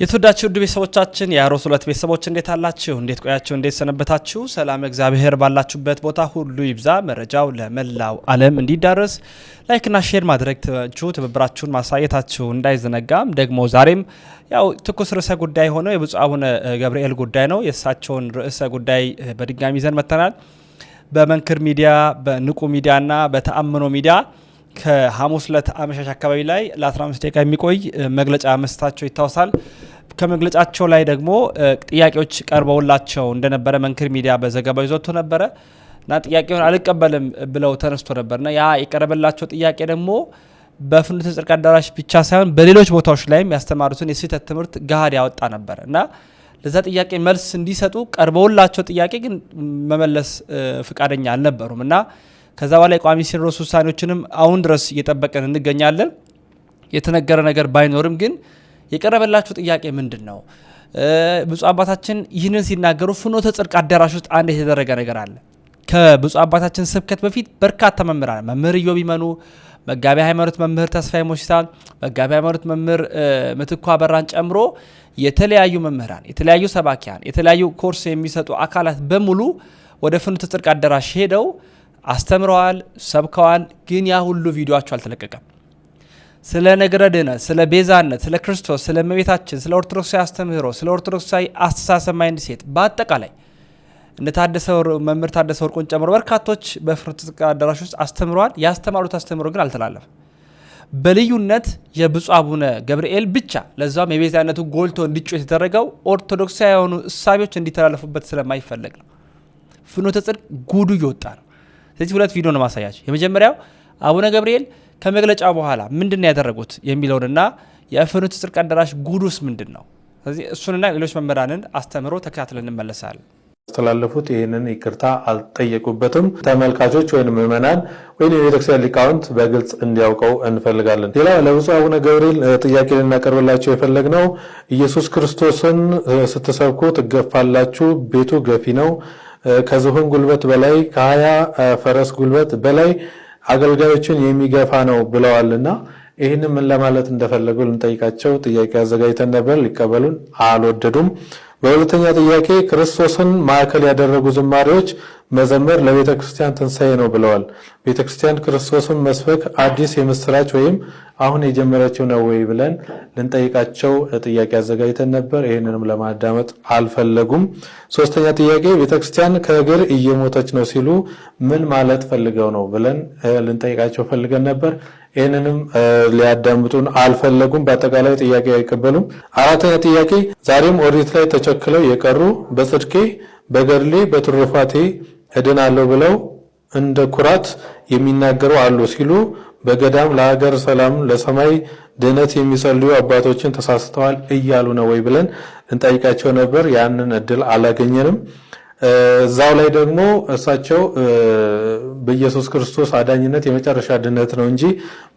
የተወዳችሁ ውድ ቤተሰቦቻችን የአሮስ ሁለት ቤተሰቦች እንዴት አላችሁ? እንዴት ቆያችሁ? እንዴት ሰነበታችሁ? ሰላም እግዚአብሔር ባላችሁበት ቦታ ሁሉ ይብዛ። መረጃው ለመላው ዓለም እንዲዳረስ ላይክና ሼር ማድረጋችሁ ትብብራችሁን ማሳየታችሁ እንዳይዘነጋም። ደግሞ ዛሬም ያው ትኩስ ርዕሰ ጉዳይ ሆኖ የብፁዕ አቡነ ገብርኤል ጉዳይ ነው። የእሳቸውን ርዕሰ ጉዳይ በድጋሚ ይዘን መጥተናል። በመንክር ሚዲያ፣ በንቁ ሚዲያና በተአምኖ ሚዲያ ከሐሙስ ዕለት አመሻሽ አካባቢ ላይ ለ15 ደቂቃ የሚቆይ መግለጫ መስጠታቸው ይታወሳል። ከመግለጫቸው ላይ ደግሞ ጥያቄዎች ቀርበውላቸው እንደነበረ መንክር ሚዲያ በዘገባው ይዞት ነበረ እና ጥያቄውን አልቀበልም ብለው ተነስቶ ነበርና ያ የቀረበላቸው ጥያቄ ደግሞ በፍኖተ ጽድቅ አዳራሽ ብቻ ሳይሆን በሌሎች ቦታዎች ላይም ያስተማሩትን የስህተት ትምህርት ገሃድ ያወጣ ነበር እና ለዛ ጥያቄ መልስ እንዲሰጡ ቀርበውላቸው ጥያቄ ግን መመለስ ፍቃደኛ አልነበሩም እና ከዛ በኋላ የቋሚ ሲኖዶስ ውሳኔዎችንም አሁን ድረስ እየጠበቀን እንገኛለን። የተነገረ ነገር ባይኖርም ግን የቀረበላቸው ጥያቄ ምንድነው? ብፁዕ አባታችን ይህንን ሲናገሩ ፍኖተ ጽድቅ አዳራሽ ውስጥ አንድ የተደረገ ነገር አለ። ከብፁዕ አባታችን ስብከት በፊት በርካታ መምህራን መምህር ኢዮብ ይመኑ፣ መጋቢ ሃይማኖት መምህር ተስፋዬ ሞሲሳ፣ መጋቢ ሃይማኖት መምህር ምትኩ አበራን ጨምሮ የተለያዩ መምህራን፣ የተለያዩ ሰባኪያን፣ የተለያዩ ኮርስ የሚሰጡ አካላት በሙሉ ወደ ፍኖተ ጽድቅ አዳራሽ ሄደው አስተምረዋል፣ ሰብከዋል። ግን ያ ሁሉ ቪዲዮአቸው አልተለቀቀም። ስለ ነገረ ድኅነት፣ ስለ ቤዛነት፣ ስለ ክርስቶስ፣ ስለ እመቤታችን፣ ስለ ኦርቶዶክሳዊ አስተምህሮ፣ ስለ ኦርቶዶክሳዊ አስተሳሰብ ማይንድ ሴት በአጠቃላይ እነ መምህር ታደሰ ወርቁን ጨምሮ በርካቶች በፍኖተ ጽድቅ አዳራሽ ውስጥ አስተምረዋል። ያስተማሩት አስተምህሮ ግን አልተላለፈም። በልዩነት የብፁዕ አቡነ ገብርኤል ብቻ ለዛም የቤዛነቱ ጎልቶ እንዲጮህ የተደረገው ኦርቶዶክሳዊ የሆኑ እሳቤዎች እንዲተላለፉበት ስለማይፈለግ ነው። ፍኖተ ጽድቅ ጉዱ እየወጣ ነው። ስለዚህ ሁለት ቪዲዮ ነው ማሳያችሁ። የመጀመሪያው አቡነ ገብርኤል ከመግለጫ በኋላ ምንድነው ያደረጉት የሚለውንና የፍኖተ ጽድቅ አዳራሽ ጉዱስ ምንድነው? ስለዚህ እሱንና ሌሎች መምህራንን አስተምሮ ተከታትለን እንመለሳለን። ያስተላለፉት ይህንን ይቅርታ አልጠየቁበትም። ተመልካቾች ወይም ምዕመናን ወይም የቤተክርስቲያን ሊቃውንት በግልጽ እንዲያውቀው እንፈልጋለን። ሌላው ለብፁዕ አቡነ ገብርኤል ጥያቄ ልናቀርብላቸው የፈለግነው ኢየሱስ ክርስቶስን ስትሰብኩ ትገፋላችሁ፣ ቤቱ ገፊ ነው፣ ከዝሆን ጉልበት በላይ ከ20 ፈረስ ጉልበት በላይ አገልጋዮችን የሚገፋ ነው ብለዋልና ይህንን ምን ለማለት እንደፈለጉ ልንጠይቃቸው ጥያቄ አዘጋጅተን ነበር። ሊቀበሉን አልወደዱም። በሁለተኛ ጥያቄ ክርስቶስን ማዕከል ያደረጉ ዝማሬዎች መዘመር ለቤተ ክርስቲያን ትንሣኤ ነው ብለዋል። ቤተ ክርስቲያን ክርስቶስን መስበክ አዲስ የምስራች ወይም አሁን የጀመረችው ነው ወይ ብለን ልንጠይቃቸው ጥያቄ አዘጋጅተን ነበር። ይህንንም ለማዳመጥ አልፈለጉም። ሶስተኛ ጥያቄ ቤተ ክርስቲያን ከእግር እየሞተች ነው ሲሉ ምን ማለት ፈልገው ነው ብለን ልንጠይቃቸው ፈልገን ነበር። ይህንንም ሊያዳምጡን አልፈለጉም። በአጠቃላይ ጥያቄ አይቀበሉም። አራተኛ ጥያቄ ዛሬም ኦሪት ላይ ተቸክለው የቀሩ በጽድቄ በገድሌ በትሩፋቴ እድናለሁ ብለው እንደ ኩራት የሚናገሩ አሉ ሲሉ በገዳም ለሀገር ሰላም ለሰማይ ድህነት የሚጸልዩ አባቶችን ተሳስተዋል እያሉ ነው ወይ ብለን እንጠይቃቸው ነበር። ያንን እድል አላገኘንም። እዛው ላይ ደግሞ እሳቸው በኢየሱስ ክርስቶስ አዳኝነት የመጨረሻ ድነት ነው እንጂ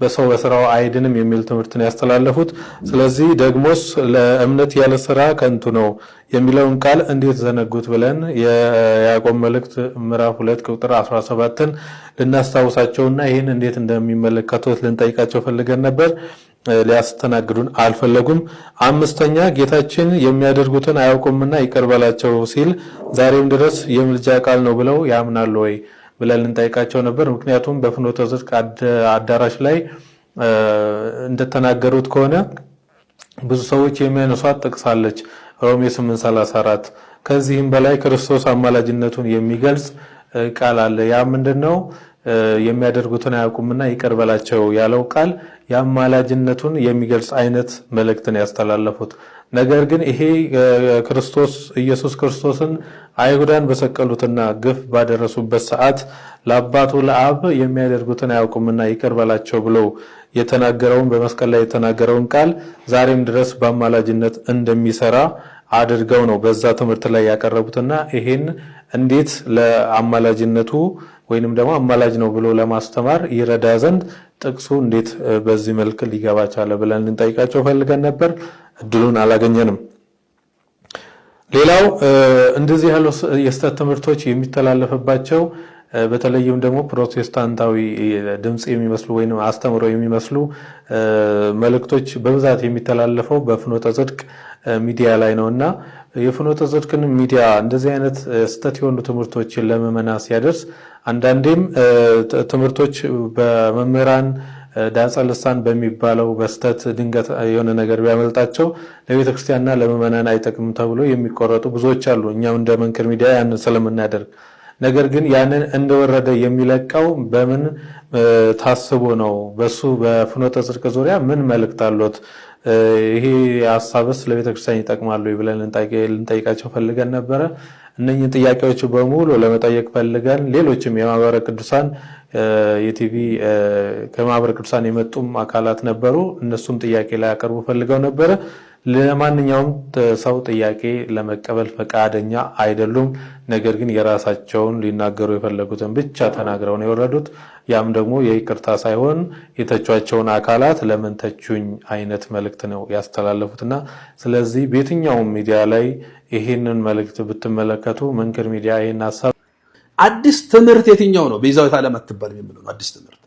በሰው በስራው አይድንም የሚል ትምህርትን ያስተላለፉት። ስለዚህ ደግሞስ ለእምነት ያለ ስራ ከንቱ ነው የሚለውን ቃል እንዴት ዘነጉት ብለን የያዕቆብ መልእክት ምዕራፍ 2 ቁጥር 17ን ልናስታውሳቸውና ይህን እንዴት እንደሚመለከቱት ልንጠይቃቸው ፈልገን ነበር። ሊያስተናግዱን አልፈለጉም። አምስተኛ ጌታችን የሚያደርጉትን አያውቁምና ይቅር በላቸው ሲል ዛሬም ድረስ የምልጃ ቃል ነው ብለው ያምናሉ ወይ ብለን ልንጠይቃቸው ነበር። ምክንያቱም በፍኖተ ጽድቅ አዳራሽ ላይ እንደተናገሩት ከሆነ ብዙ ሰዎች የሚያነሷት ጥቅሳለች ሮሜ 8:34 ከዚህም በላይ ክርስቶስ አማላጅነቱን የሚገልጽ ቃል አለ። ያ ምንድነው? የሚያደርጉትን አያውቁምና ይቅር በላቸው ያለው ቃል የአማላጅነቱን የሚገልጽ አይነት መልእክትን ያስተላለፉት። ነገር ግን ይሄ ክርስቶስ ኢየሱስ ክርስቶስን አይሁዳን በሰቀሉትና ግፍ ባደረሱበት ሰዓት ለአባቱ ለአብ የሚያደርጉትን አያውቁምና ይቅር በላቸው ብለው የተናገረውን በመስቀል ላይ የተናገረውን ቃል ዛሬም ድረስ በአማላጅነት እንደሚሰራ አድርገው ነው በዛ ትምህርት ላይ ያቀረቡትና ይሄን እንዴት ለአማላጅነቱ ወይንም ደግሞ አማላጅ ነው ብሎ ለማስተማር ይረዳ ዘንድ ጥቅሱ እንዴት በዚህ መልክ ሊገባ ቻለ ብለን ልንጠይቃቸው ፈልገን ነበር። እድሉን አላገኘንም። ሌላው እንደዚህ ያሉ የስተት ትምህርቶች የሚተላለፍባቸው በተለይም ደግሞ ፕሮቴስታንታዊ ድምጽ የሚመስሉ ወይም አስተምረው የሚመስሉ መልእክቶች በብዛት የሚተላለፈው በፍኖተ ጽድቅ ሚዲያ ላይ ነውና የፍኖተ ጽድቅን ሚዲያ እንደዚህ አይነት ስተት የሆኑ ትምህርቶችን ለምዕመናን ሲያደርስ አንዳንዴም ትምህርቶች በመምህራን ዳጸ ልሳን በሚባለው በስተት ድንገት የሆነ ነገር ቢያመልጣቸው ለቤተ ክርስቲያንና ለምዕመናን አይጠቅም ተብሎ የሚቆረጡ ብዙዎች አሉ። እኛም እንደ መንክር ሚዲያ ያንን ስለምናደርግ ነገር ግን ያንን እንደወረደ የሚለቀው በምን ታስቦ ነው? በሱ በፍኖተ ጽድቅ ዙሪያ ምን መልእክት አሉት? ይሄ ሐሳብስ ለቤተ ክርስቲያን ይጠቅማሉ ብለን ልንጠይቃቸው ፈልገን ነበረ። እነኚህን ጥያቄዎች በሙሉ ለመጠየቅ ፈልገን ሌሎችም የማህበረ ቅዱሳን የቲቪ ከማህበረ ቅዱሳን የመጡም አካላት ነበሩ። እነሱም ጥያቄ ላይ ያቀርቡ ፈልገው ነበረ። ለማንኛውም ሰው ጥያቄ ለመቀበል ፈቃደኛ አይደሉም። ነገር ግን የራሳቸውን ሊናገሩ የፈለጉትን ብቻ ተናግረው ነው የወረዱት። ያም ደግሞ የይቅርታ ሳይሆን የተቿቸውን አካላት ለምን ተቹኝ አይነት መልእክት ነው ያስተላለፉትና ስለዚህ በየትኛውም ሚዲያ ላይ ይሄንን መልእክት ብትመለከቱ መንክር ሚዲያ ይሄን ሐሳብ አዲስ ትምህርት የትኛው ነው? ቤዛዊት ዓለም አትባል የሚለው አዲስ ትምህርት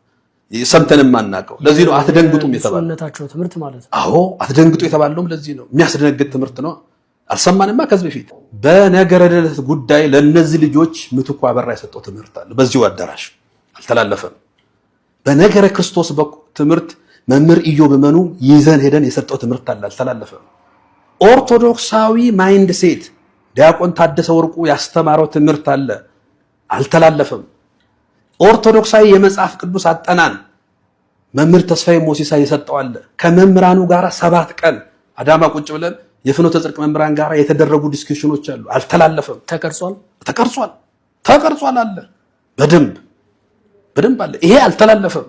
ሰምተንም ማናቀው። ለዚህ ነው አትደንግጡም የተባለው። ሱነታቸው ትምህርት ማለት ነው። አዎ አትደንግጡ የተባለው ለዚህ ነው። የሚያስደነግጥ ትምህርት ነው። አልሰማንማ ከዚህ በፊት በነገረ ድነት ጉዳይ ለነዚህ ልጆች ምትኩ አበራ የሰጠው ትምህርት አለ። በዚሁ አዳራሽ አልተላለፈም። በነገረ ክርስቶስ ትምህርት መምህር ኢዮብ መኑ ይዘን ሄደን የሰጠው ትምህርት አለ። አልተላለፈም። ኦርቶዶክሳዊ ማይንድ ሴት ዲያቆን ታደሰ ወርቁ ያስተማረው ትምህርት አለ። አልተላለፈም። ኦርቶዶክሳዊ የመጽሐፍ ቅዱስ አጠናን መምህር ተስፋዬ ሞሲሳ የሰጠው አለ። ከመምህራኑ ጋር 7 ቀን አዳማ ቁጭ ብለን የፍኖተ ጽድቅ መምህራን ጋር የተደረጉ ዲስከሽኖች አሉ። አልተላለፈም። ተቀርጿል አለ። በደንብ አለ። ይሄ አልተላለፈም።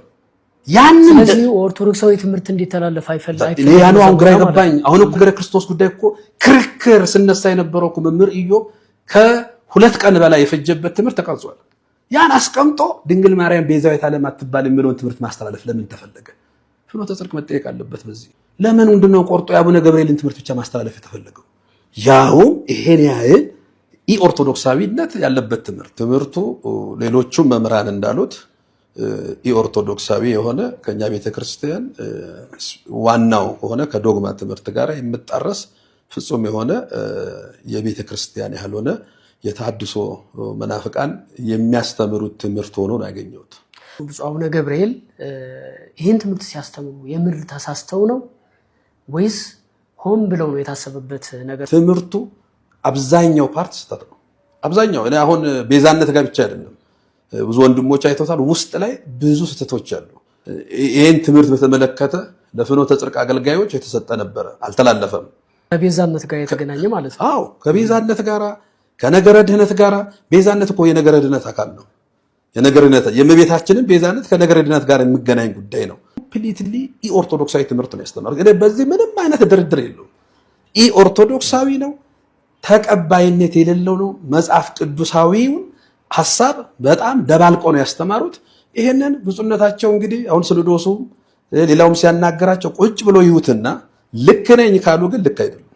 ያንን ስለዚህ ኦርቶዶክሳዊ ትምህርት እንዲተላለፍ አይፈልግም። ያኑ አሁን ግራ ይገባኝ። አሁን እኮ ገረ ክርስቶስ ጉዳይ እኮ ክርክር ስነሳ የነበረው እኮ መምህር ኢዮብ ከ2 ቀን በላይ የፈጀበት ትምህርት ተቀርጿል። ያን አስቀምጦ ድንግል ማርያም ቤዛዊት ዓለም አትባል የሚለውን ትምህርት ማስተላለፍ ለምን ተፈለገ? ፍኖተ ጽድቅ መጠየቅ አለበት። በዚህ ለምን ምንድነው ቆርጦ የአቡነ ገብርኤልን ትምህርት ብቻ ማስተላለፍ የተፈለገው? ያው ይሄን ያህል ኢኦርቶዶክሳዊነት ያለበት ትምህርቱ ሌሎቹ መምህራን እንዳሉት ኢኦርቶዶክሳዊ የሆነ ከኛ ቤተክርስቲያን ዋናው ሆነ ከዶግማ ትምህርት ጋር የምጣረስ ፍጹም የሆነ የቤተክርስቲያን ያልሆነ የተሐድሶ መናፍቃን የሚያስተምሩት ትምህርት ሆኖ ነው ያገኘሁት። ብፁዕ አቡነ ገብርኤል ይህን ትምህርት ሲያስተምሩ የምር ተሳስተው ነው ወይስ ሆን ብለው ነው የታሰበበት ነገር? ትምህርቱ አብዛኛው ፓርት ስህተት ነው። አብዛኛው እኔ አሁን ቤዛነት ጋር ብቻ አይደለም፣ ብዙ ወንድሞች አይተውታል። ውስጥ ላይ ብዙ ስህተቶች አሉ። ይህን ትምህርት በተመለከተ ለፍኖተ ጽድቅ አገልጋዮች የተሰጠ ነበረ፣ አልተላለፈም። ከቤዛነት ጋር የተገናኘ ማለት ነው። አዎ ከቤዛነት ጋር ከነገረ ድህነት ጋር ቤዛነት እኮ የነገረ ድህነት አካል ነው። የነገረ ድህነት የእመቤታችንን ቤዛነት ከነገረ ድህነት ጋር የሚገናኝ ጉዳይ ነው። ኮምፕሊትሊ ኢኦርቶዶክሳዊ ትምህርት ነው ያስተማሩት። በዚህ ምንም አይነት ድርድር የለውም። ኢኦርቶዶክሳዊ ነው፣ ተቀባይነት የሌለው ነው። መጽሐፍ ቅዱሳዊውን ሐሳብ በጣም ደባልቆ ነው ያስተማሩት። ይሄንን ብፁዕነታቸው እንግዲህ አሁን ሲኖዶሱ ሌላውም ሲያናገራቸው ቁጭ ብሎ ይዩትና ልክ ነኝ ካሉ ግን ልክ አይደሉም።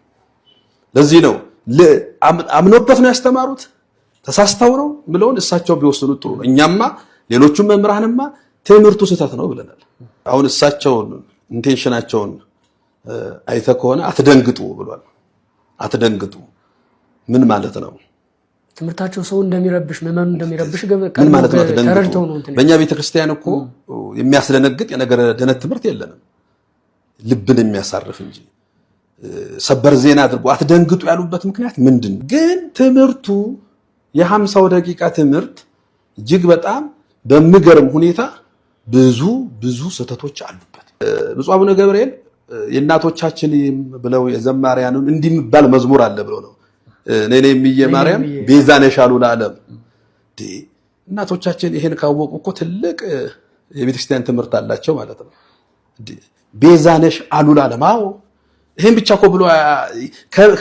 ለዚህ ነው አምኖበት ነው ያስተማሩት፣ ተሳስተው ነው ብለውን እሳቸው ቢወስኑት ጥሩ ነው። እኛማ ሌሎቹም መምህራንማ ትምህርቱ ስህተት ነው ብለናል። አሁን እሳቸውን ኢንቴንሽናቸውን አይተ ከሆነ አትደንግጡ ብሏል። አትደንግጡ ምን ማለት ነው? ትምህርታቸው ሰው እንደሚረብሽ መመኑ እንደሚረብሽ ምን ማለት ነው? አትደንግጡ። በእኛ ቤተክርስቲያን እኮ የሚያስደነግጥ የነገረ ድህነት ትምህርት የለንም፣ ልብን የሚያሳርፍ እንጂ ሰበር ዜና አድርጎ አትደንግጡ ያሉበት ምክንያት ምንድን? ግን ትምህርቱ የ50 ደቂቃ ትምህርት እጅግ በጣም በሚገርም ሁኔታ ብዙ ስህተቶች አሉበት። ብፁዕ አቡነ ገብርኤል የእናቶቻችን ብለው የዘማሪያኑን እንዲህ የሚባል መዝሙር አለ ብለው ነው ነኔ የሚየ ማርያም ቤዛ ነሽ አሉ ለዓለም። እናቶቻችን ይሄን ካወቁ እኮ ትልቅ የቤተክርስቲያን ትምህርት አላቸው ማለት ነው። ቤዛ ነሽ አሉ ለዓለም። አዎ ይሄን ብቻ እኮ ብሎ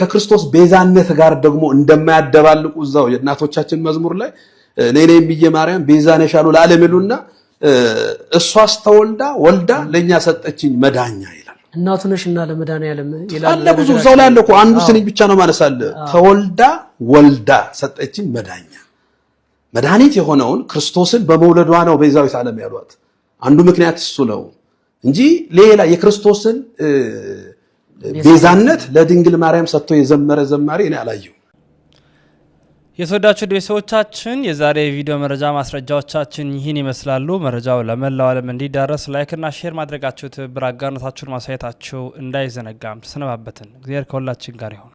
ከክርስቶስ ቤዛነት ጋር ደግሞ እንደማያደባልቁ እዛው የእናቶቻችን መዝሙር ላይ ነኔ የሚየ ማርያም ቤዛ ነሽ አሉ ለዓለም ይሉና እሷስ ተወልዳ ወልዳ ለኛ ሰጠችኝ መዳኛ ይላል። እናቱ ነሽና ለመድኃኒዓለም ይላል አለ። ብዙ እዛው ላይ አለ እኮ አንዱ ስንኝ ብቻ ነው ማለት አለ። ተወልዳ ወልዳ ሰጠችኝ መዳኛ መድኃኒት የሆነውን ክርስቶስን በመውለዷ ነው ቤዛዊት ዓለም ያሏት። አንዱ ምክንያት እሱ ነው እንጂ ሌላ የክርስቶስን ቤዛነት ለድንግል ማርያም ሰጥቶ የዘመረ ዘማሪ እኔ አላየሁ። የተወዳችሁ ቤተሰቦቻችን የዛሬ ቪዲዮ መረጃ ማስረጃዎቻችን ይህን ይመስላሉ። መረጃው ለመላው ዓለም እንዲዳረስ ላይክና ሼር ማድረጋችሁ ትብብር አጋርነታችሁን ማሳየታችሁ እንዳይዘነጋም ተሰነባበትን። እግዚአብሔር ከሁላችን ጋር ይሁን።